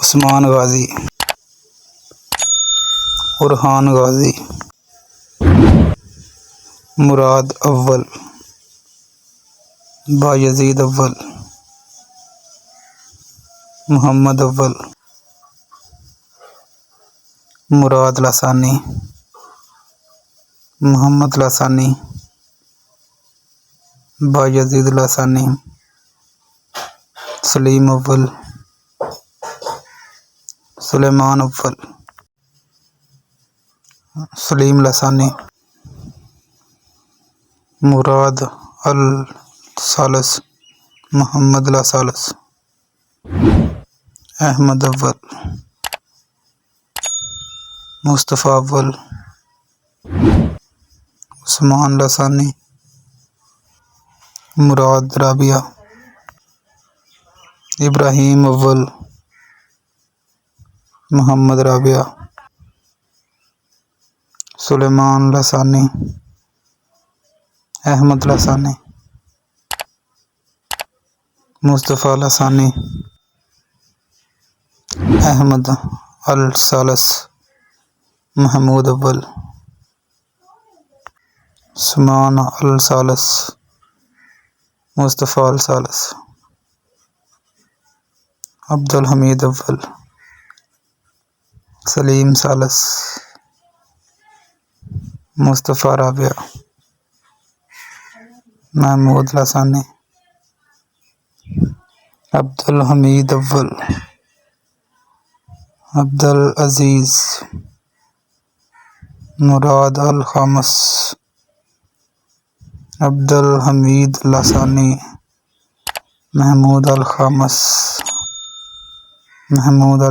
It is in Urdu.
عثمان غازی، ارحان غازی، مراد اول، بایزید اول، محمد اول، مراد لسانی، محمد لسانی، بایزید لسانی، سلیم اول، سلیمان اول، سلیم لسانی، مراد الثالث، محمد الثالث، احمد اول، مصطفیٰ اول، عثمان لسانی، مراد رابعہ، ابراہیم اول، محمد رابعہ، سلیمان لسانی، احمد لسانی، مصطفیٰ لسانی، احمد الثالث، محمود اول، عثمان الثالث، مصطفیٰ الثالث، عبدالحمید اول، سلیم ثالث، مصطفیٰ رابعہ، محمود لسانی، عبدالحمید اول، عبدالعزیز، مراد الخامس، عبدالحمید لسانی، محمود الخامس، محمود